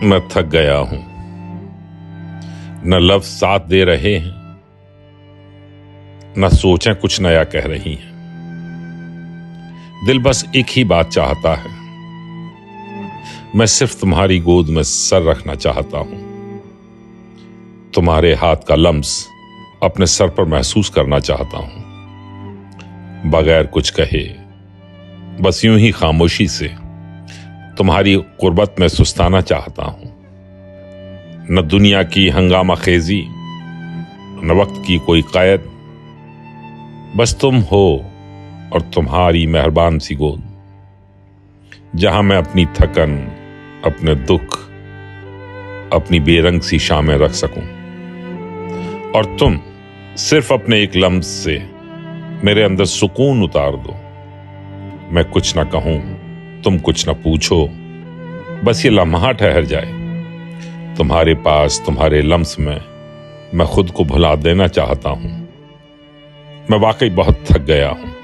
मैं थक गया हूं, न लफ्ज साथ दे रहे हैं, न सोचें कुछ नया कह रही हैं। दिल बस एक ही बात चाहता है, मैं सिर्फ तुम्हारी गोद में सर रखना चाहता हूं, तुम्हारे हाथ का लम्स अपने सर पर महसूस करना चाहता हूं, बगैर कुछ कहे, बस यूं ही खामोशी से तुम्हारी कुर्बत में सुस्ताना चाहता हूं। न दुनिया की हंगामा खेजी, न वक्त की कोई कैद, बस तुम हो और तुम्हारी मेहरबान सी गोद, जहां मैं अपनी थकन, अपने दुख, अपनी बेरंग सी शामें रख सकूं, और तुम सिर्फ अपने एक लम्स से मेरे अंदर सुकून उतार दो। मैं कुछ ना कहूं, तुम कुछ ना पूछो, बस ये लम्हा ठहर जाए। तुम्हारे पास, तुम्हारे लम्स में मैं खुद को भुला देना चाहता हूं। मैं वाकई बहुत थक गया हूं।